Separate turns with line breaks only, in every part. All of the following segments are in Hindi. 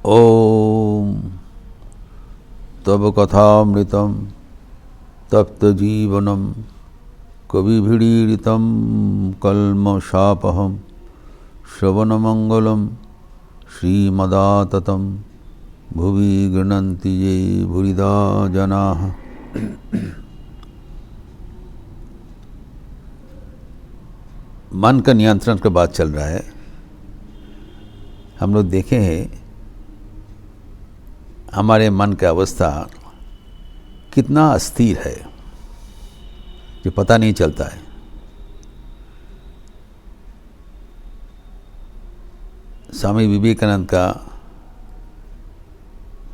ओम तब कथामृतम तप्तजीवनम कविभिडीडितं कल्मषापहं श्रवणमंगलं श्रीमदाततं भुवि गृह्णन्ति ये भूरिदा जनाः। मन का नियंत्रण का बात चल रहा है। हम लोग देखे हैं हमारे मन का अवस्था कितना अस्थिर है जो पता नहीं चलता है। स्वामी विवेकानंद का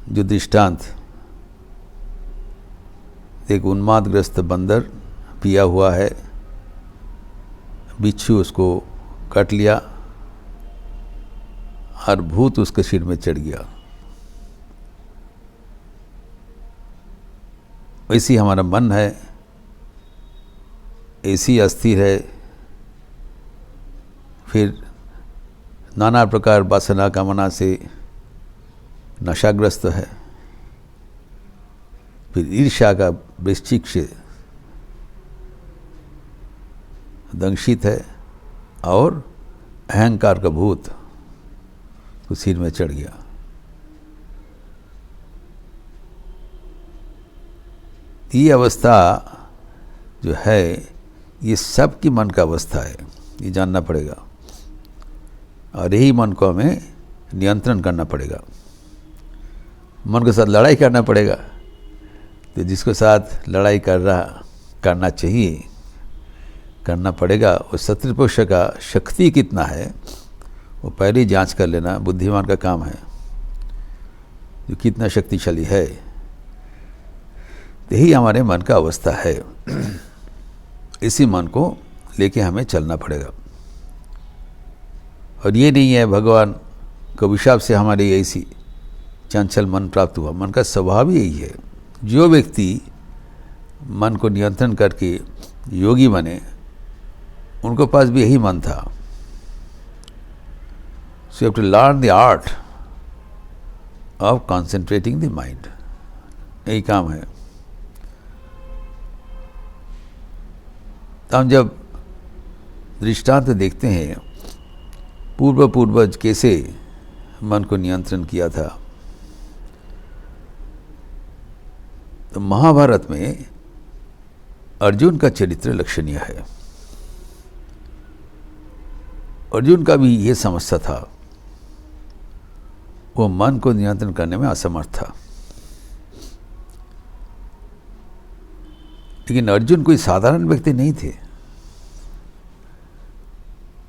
जो दृष्टांत, एक उन्मादग्रस्त बंदर पिया हुआ है, बिच्छू उसको काट लिया और भूत उसके सिर में चढ़ गया। वैसी हमारा मन है, ऐसी अस्थिर है, फिर नाना प्रकार वासना कामना से नशाग्रस्त है, फिर ईर्ष्या का वृश्चिक से दंशित है और अहंकार का भूत तो सिर में चढ़ गया। ये अवस्था जो है ये सब की मन का अवस्था है, ये जानना पड़ेगा और यही मन को हमें नियंत्रण करना पड़ेगा। मन के साथ लड़ाई करना पड़ेगा। तो जिसके साथ लड़ाई करना चाहिए, करना पड़ेगा, उस शत्रुपक्ष का शक्ति कितना है वो पहले ही जांच कर लेना बुद्धिमान का काम है, जो कितना शक्तिशाली है। यही हमारे मन का अवस्था है। इसी मन को लेके हमें चलना पड़ेगा। और ये नहीं है भगवान के अभिशाप से हमारे ऐसी चंचल मन प्राप्त हुआ। मन का स्वभाव ही यही है। जो व्यक्ति मन को नियंत्रण करके योगी बने, उनके पास भी यही मन था। So you have to learn the art of concentrating the mind. यही काम है। हम जब दृष्टांत देखते हैं पूर्वज कैसे मन को नियंत्रण किया था, तो महाभारत में अर्जुन का चरित्र लक्षणीय है। अर्जुन का भी ये समस्या था, वो मन को नियंत्रण करने में असमर्थ था। लेकिन अर्जुन कोई साधारण व्यक्ति नहीं थे,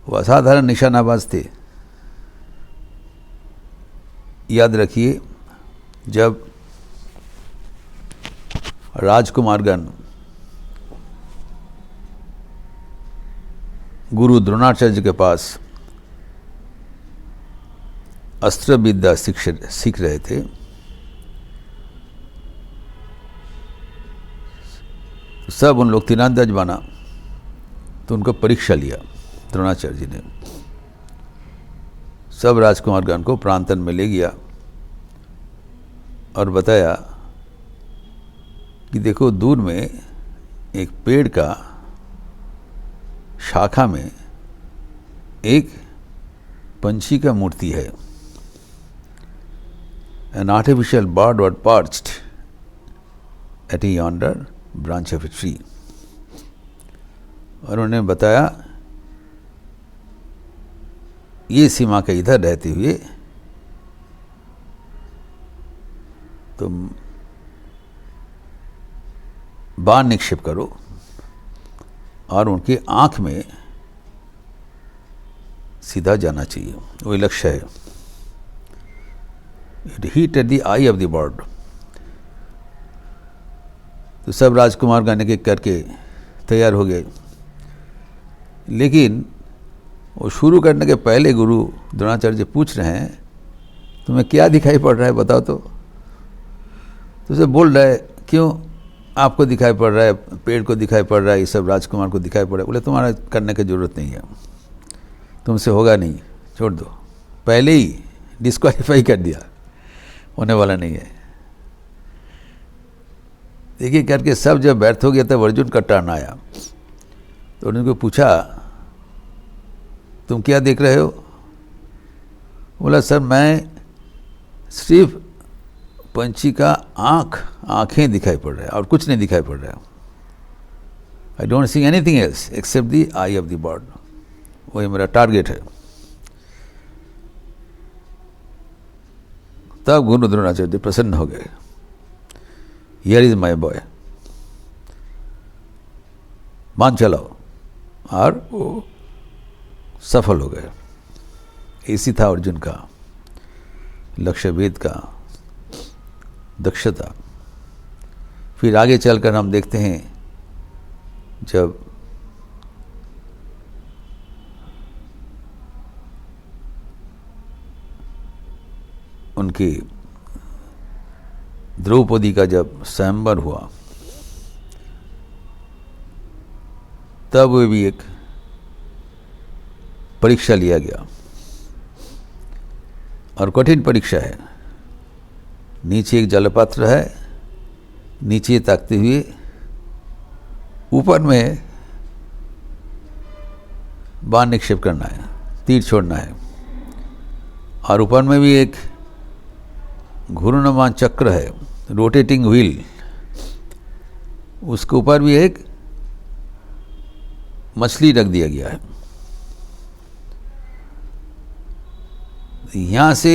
वो असाधारण निशानाबाज थे। याद रखिए, जब राजकुमारगण गुरु द्रोणाचार्य के पास अस्त्र विद्या सीख रहे थे, सब उन लोग तीरंदाज बना, तो उनको परीक्षा लिया द्रोणाचार्य जी ने। सब राजकुमारगण को प्रांतन में ले गया और बताया कि देखो, दूर में एक पेड़ का शाखा में एक पंछी का मूर्ति है। An artificial bird was perched at a yonder branch of a tree। और उन्होंने बताया, ये सीमा के इधर रहते हुए तुम बाण निक्षेप करो और उनके आंख में सीधा जाना चाहिए। वही लक्ष्य है। It hit at the eye of the bird। तो सब राजकुमार गाने के करके तैयार हो गए। लेकिन वो शुरू करने के पहले गुरु द्रोणाचार्य जी पूछ रहे हैं, तुम्हें क्या दिखाई पड़ रहा है, बताओ तो। उसे बोल रहा है, क्यों आपको दिखाई पड़ रहा है, पेड़ को दिखाई पड़ रहा है, ये सब राजकुमार को दिखाई पड़ रहा है। बोले तुम्हारा करने की जरूरत नहीं है, तुमसे होगा नहीं, छोड़ दो। पहले ही डिस्क्वालीफाई कर दिया। होने वाला नहीं है। देखिए करके सब जब व्यर्थ हो गया तब अर्जुन का टर्न आया। तो उन्होंने पूछा तुम क्या देख रहे हो? बोला सर मैं सिर्फ पंछी का आंखें दिखाई पड़ रहा है और कुछ नहीं दिखाई पड़ रहा है। I don't see anything else except the I of the bird. वही मेरा टारगेट है। तब गुरु द्रोणाचार्य प्रसन्न हो गए। हियर इज माई बॉय, मान चलाओ। और वो सफल हो गए। इसी था अर्जुन का लक्ष्य भेद का दक्षता। फिर आगे चलकर हम देखते हैं जब उनकी द्रौपदी का जब स्वयंवर हुआ तब वो भी एक परीक्षा लिया गया और कठिन परीक्षा है। नीचे एक जलपात्र है, नीचे ताकते हुए ऊपर में बाण निक्षेप करना है, तीर छोड़ना है। और ऊपर में भी एक घूर्णमान चक्र है, रोटेटिंग व्हील, उसके ऊपर भी एक मछली रख दिया गया है। यहाँ से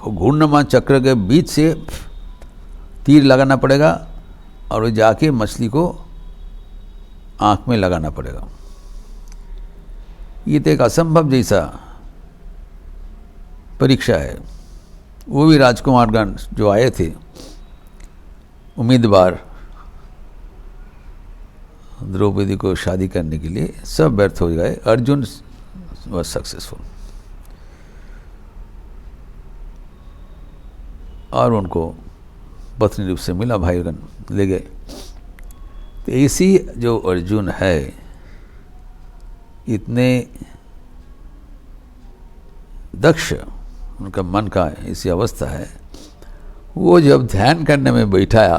घूर्णमान चक्र के बीच से तीर लगाना पड़ेगा और जाके मछली को आंख में लगाना पड़ेगा। ये तो एक असंभव जैसा परीक्षा है। वो भी राजकुमारगण जो आए थे उम्मीदवार द्रौपदी को शादी करने के लिए, सब व्यर्थ हो गए। अर्जुन वॉज सक्सेसफुल और उनको पत्नी रूप से मिला, भाईगण ले गए। तो ऐसी जो अर्जुन है, इतने दक्ष उनका मन का ऐसी अवस्था है, वो जब ध्यान करने में बैठाया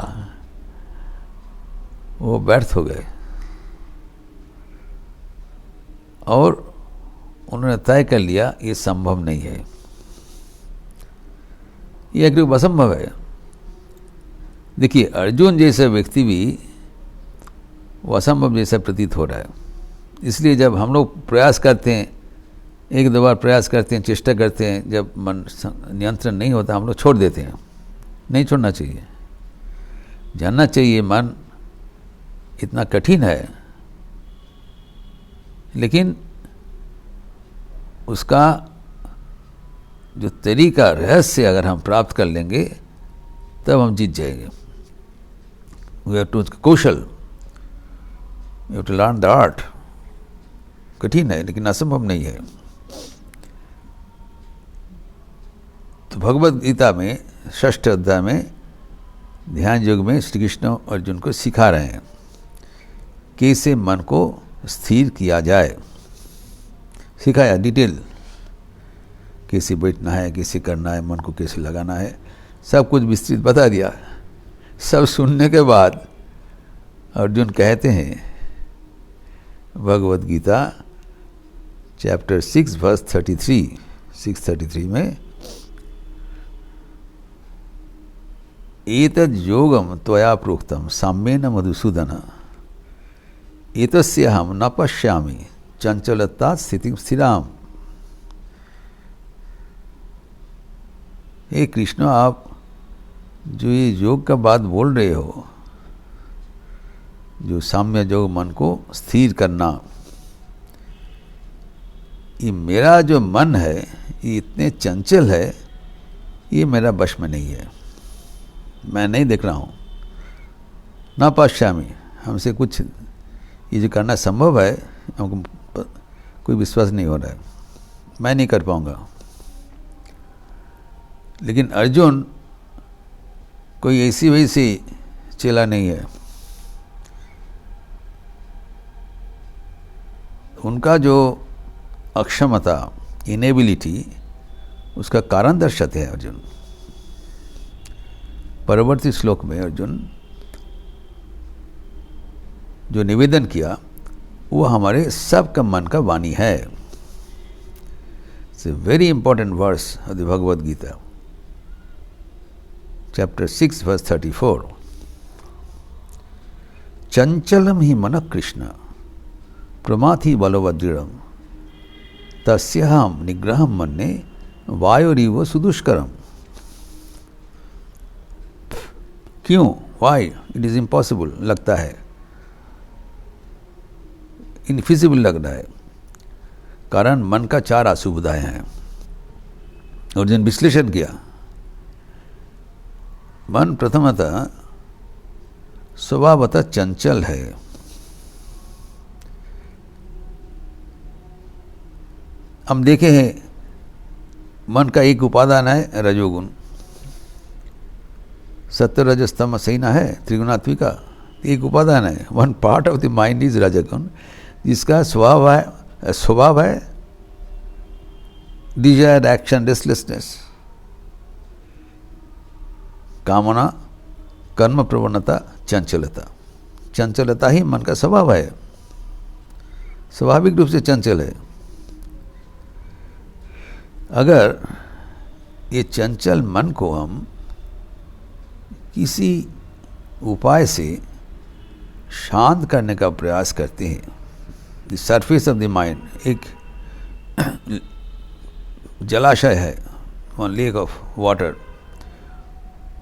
वो व्यर्थ हो गए और उन्होंने तय कर लिया ये संभव नहीं है, ये एक असंभव है। देखिए अर्जुन जैसे व्यक्ति भी वो असंभव जैसा प्रतीत हो रहा है। इसलिए जब हम लोग प्रयास करते हैं, एक दो बार प्रयास करते हैं, चेष्टा करते हैं, जब मन नियंत्रण नहीं होता हम लोग छोड़ देते हैं। नहीं छोड़ना चाहिए, जानना चाहिए मन इतना कठिन है, लेकिन उसका जो तरीका, रहस्य अगर हम प्राप्त कर लेंगे तब हम जीत जाएंगे। वी हैव टू कौशल, we have to learn the art. कठिन है लेकिन असंभव नहीं है। तो भगवद गीता में 6th अध्याय में ध्यान योग में श्री कृष्ण अर्जुन को सिखा रहे हैं कैसे मन को स्थिर किया जाए। सिखाया डिटेल, कैसे बैठना है, कैसे करना है, मन को कैसे लगाना है, सब कुछ विस्तृत बता दिया। सब सुनने के बाद अर्जुन कहते हैं भगवद गीता चैप्टर 6 वर्स 633 में, एतद् योगम त्वया प्रोक्तम साम्येन मधुसूदन एतस्य हम न पश्यामि चंचलता स्थिति स्थिराम। हे कृष्ण, आप जो ये योग का बात बोल रहे हो, जो साम्य योग, मन को स्थिर करना, ये मेरा जो मन है ये इतने चंचल है, ये मेरा वश में नहीं है, मैं नहीं देख रहा हूँ। ना पश्यामि, हमसे कुछ ये जो करना संभव है हमको कोई विश्वास नहीं हो रहा है, मैं नहीं कर पाऊँगा। लेकिन अर्जुन कोई ऐसी वैसी चेला नहीं है। उनका जो अक्षमता, इनेबिलिटी, उसका कारण दर्शाते हैं अर्जुन। परवर्ती श्लोक में अर्जुन जो निवेदन किया वो हमारे सबका मन का वाणी है। It's a very important verse of the Bhagavad Gita, chapter 6 verse 34। चंचलम ही मन कृष्ण प्रमाथि बलवदृढ़ तस्याहम निग्रहम मन्ये वायुरिव सुदुष्करम। क्यों? वाई? इट इज इम्पॉसिबल लगता है, इनफिजिबल लग रहा है। कारण मन का 4 अशुभताएं हैं। और जिन विश्लेषण किया, मन प्रथमतः स्वभावतः चंचल है। हम देखे हैं मन का एक उपादान है रजोगुण, सत्य रजस्तम सैना है त्रिगुणात्मिका, एक उपादान है। One part of the mind is रजोगुण, जिसका स्वभाव है डिजायर, एक्शन, रेस्टलेसनेस, कामना, कर्म प्रवणता, चंचलता। चंचलता ही मन का स्वभाव है, स्वाभाविक रूप से चंचल है। अगर ये चंचल मन को हम किसी उपाय से शांत करने का प्रयास करते हैं, the surface of the mind एक जलाशय है, वन लेक ऑफ वाटर,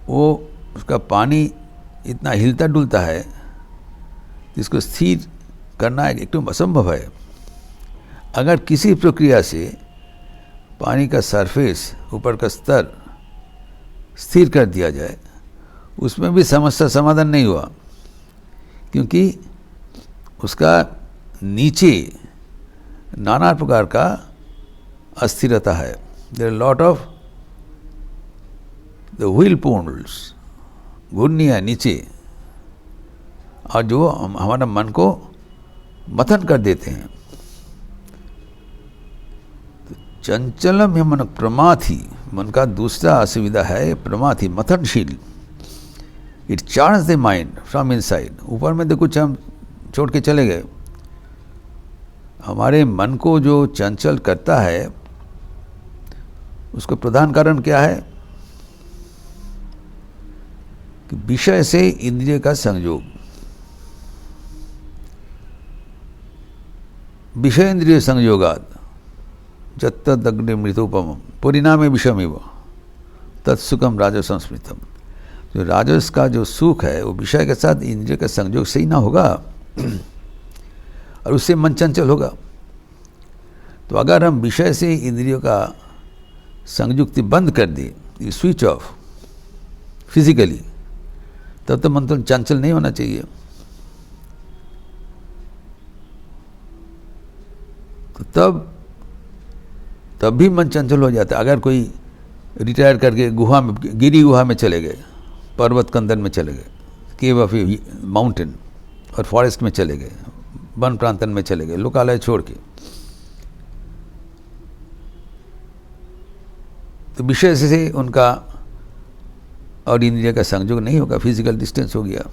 वो उसका पानी इतना हिलता डुलता है जिसको स्थिर करना एकदम असंभव है। अगर किसी प्रक्रिया से पानी का सरफेस, ऊपर का स्तर स्थिर कर दिया जाए, उसमें भी समस्या समाधान नहीं हुआ, क्योंकि उसका नीचे नाना प्रकार का अस्थिरता है। There are lot of the wheel poles, घूर्णी है नीचे, और जो हमारा मन को मथन कर देते हैं। तो चंचलम है मन प्रमाथि, मन का दूसरा असुविधा है प्रमाथि, मथनशील। It charge the mind from inside. ऊपर में तो कुछ हम छोड़ के चले गए, हमारे मन को जो चंचल करता है उसका प्रधान कारण क्या है कि विषय से इंद्रिय का संयोग। विषय इंद्रिय संयोगाद जत्तदग्नि मृतोपम परिणामे विषमिव तत्सुखम राजस संस्मृतम। जो राजस का जो सुख है वो विषय के साथ इंद्रिय का संयोग से ही ना होगा, और उससे मन चंचल होगा। तो अगर हम विषय से इंद्रियों का संयुक्ति बंद कर दे, स्विच ऑफ फिजिकली, तब तो मन तो चंचल नहीं होना चाहिए। तो तब भी मन चंचल हो जाता है। अगर कोई रिटायर करके गुहा में, गिरी गुहा में चले गए, पर्वत कंदन में चले गए, केव ऑफ माउंटेन और फॉरेस्ट में चले गए, वन प्रांतन में चले गए, लोकालय छोड़ के, तो विषय से उनका और इंद्रिय का संयोग नहीं होगा, फिजिकल डिस्टेंस हो गया।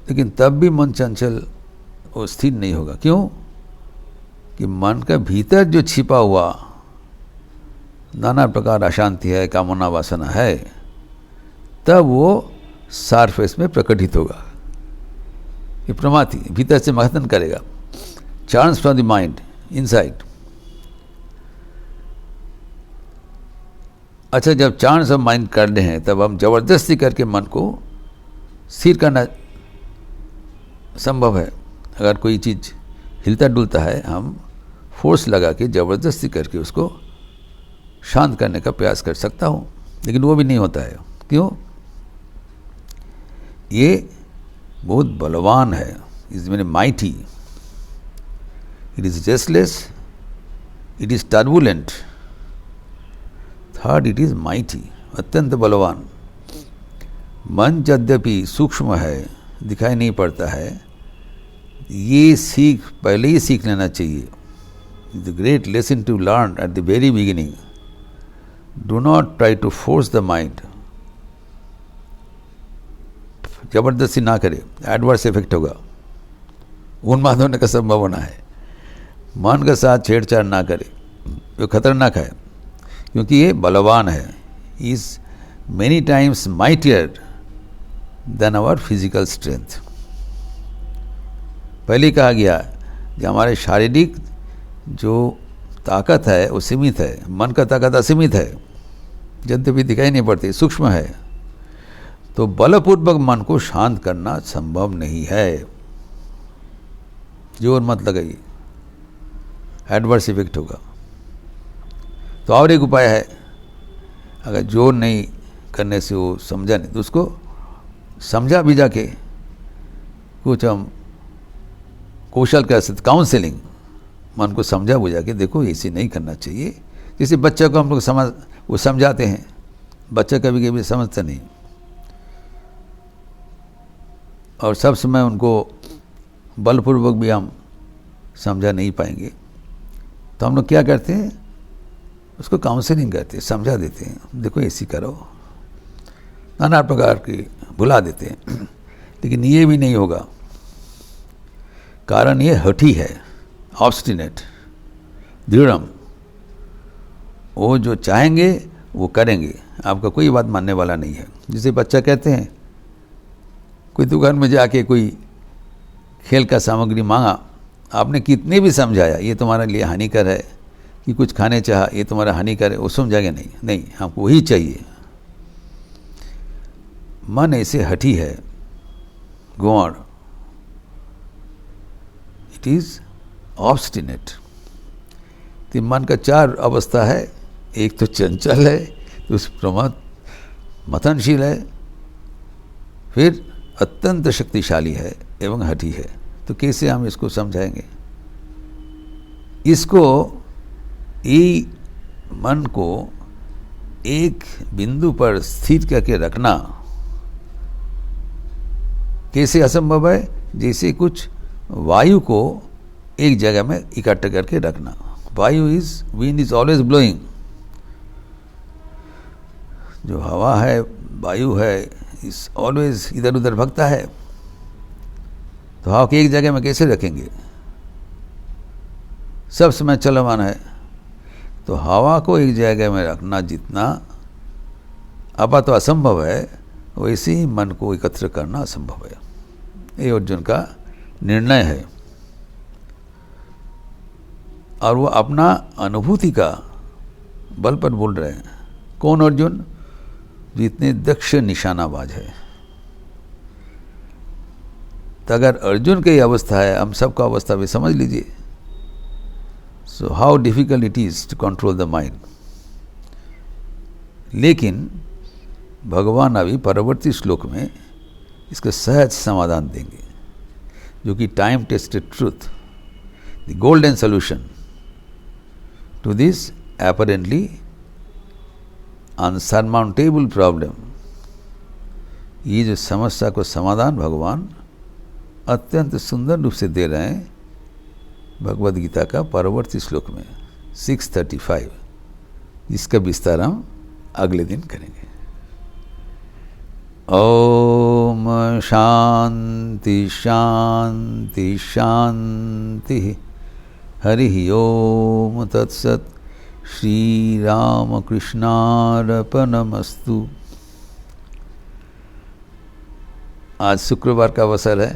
लेकिन तब भी मन चंचल और स्थिर नहीं होगा। क्यों? कि मन का भीतर जो छिपा हुआ नाना प्रकार अशांति है, कामना वासना है, तब वो सरफेस में प्रकटित होगा। ये प्रमाथि भीतर से महत्न करेगा, charge from the mind inside. अच्छा, जब चार्ज ऑफ माइंड करने हैं तब हम जबरदस्ती करके मन को स्थिर करना संभव है। अगर कोई चीज़ हिलता डुलता है, हम फोर्स लगा के जबरदस्ती करके उसको शांत करने का प्रयास कर सकता हूँ, लेकिन वो भी नहीं होता है। क्यों? ये बहुत बलवान है, is very mighty, it is restless, it is turbulent, third it is mighty, अत्यंत बलवान। मन यद्यपि सूक्ष्म है, दिखाई नहीं पड़ता है, ये सीख पहले ही सीख लेना चाहिए the great lesson to learn at the very beginning. Do not try to force the mind. जबरदस्ती ना करे, एडवर्स इफेक्ट होगा, उन्माद होने का संभावना है। मन के साथ छेड़छाड़ ना करे, वो खतरनाक है, क्योंकि ये बलवान है, is many times mightier than our physical strength. पहले कहा गया कि हमारे शारीरिक जो ताकत है वो सीमित है, मन का ताकत असीमित है, यद्यपि दिखाई नहीं पड़ती, सूक्ष्म है, तो बलपूर्वक मन को शांत करना संभव नहीं है। जोर मत लगाइए, एडवर्स इफेक्ट होगा। तो और एक उपाय है, अगर जोर नहीं करने से वो समझा नहीं तो उसको समझा भी जाके कुछ हम कौशल कर सकते, काउंसलिंग, मन को समझा बुझा के देखो ऐसे नहीं करना चाहिए। जैसे बच्चे को हम लोग वो समझाते हैं, बच्चा कभी कभी समझता नहीं और सब समय उनको बलपूर्वक भी हम समझा नहीं पाएंगे, तो हम लोग क्या करते हैं, उसको काउंसलिंग करते हैं, समझा देते हैं, देखो ऐसी करो, नाना प्रकार की भुला देते हैं। लेकिन ये भी नहीं होगा, कारण ये हठी है, ऑब्स्टिनेट, दृढ़। वो जो चाहेंगे वो करेंगे, आपका कोई बात मानने वाला नहीं है। जिसे बच्चा कहते हैं, कोई दुकान में जाके कोई खेल का सामग्री मांगा, आपने कितने भी समझाया ये तुम्हारे लिए हानिकर है, कि कुछ खाने चाहा ये तुम्हारा हानिकर है, वो समझाएगा नहीं, नहीं हमको वही चाहिए। मन ऐसे हठी है, गौण, इट इज ऑब्स्टिनेट। तो मन का 4 अवस्था है, एक तो चंचल है, दूसरा मतनशील है, फिर अत्यंत शक्तिशाली है एवं हठी है। तो कैसे हम इसको समझाएंगे? इसको ये मन को एक बिंदु पर स्थिर करके रखना कैसे असंभव है? जैसे कुछ वायु को एक जगह में इकट्ठा करके रखना। वायु is, wind is always blowing, जो हवा है, वायु है, इज ऑलवेज इधर उधर भगता है। तो हवा को एक जगह में कैसे रखेंगे? सब समय चलमान है, तो हवा को एक जगह में रखना जितना आपात तो असंभव है, वैसे ही मन को एकत्र करना असंभव है। ये अर्जुन का निर्णय है, और वो अपना अनुभूति का बल पर बोल रहे हैं। कौन अर्जुन? जो इतने दक्ष निशानाबाज है। तो अगर अर्जुन की अवस्था है, हम सबका अवस्था भी समझ लीजिए। So how difficult it is to control the mind. लेकिन भगवान अभी परवर्ती श्लोक में इसका सहज समाधान देंगे, जो कि time tested truth, the golden solution to this apparently unsurmountable problem. ये जो समस्या को समाधान भगवान अत्यंत सुंदर रूप से दे रहे हैं भगवद गीता का परवर्ती श्लोक में 635। इसका विस्तार हम अगले दिन करेंगे। ओम शांति शांति शांति। हरि ओम तत्सत। श्री राम कृष्णार्पणमस्तु। आज शुक्रवार का अवसर है,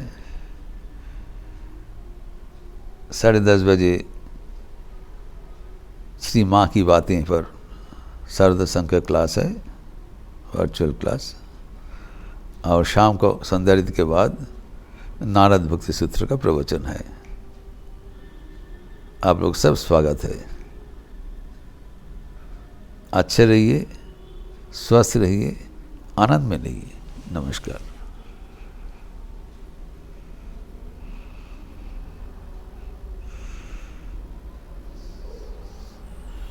10:30 बजे श्री माँ की बातें पर शारदा संघ क्लास है, वर्चुअल क्लास, और शाम को संध्या आरती के बाद नारद भक्ति सूत्र का प्रवचन है। आप लोग सब स्वागत है। अच्छे रहिए, स्वस्थ रहिए, आनंद में रहिए। नमस्कार।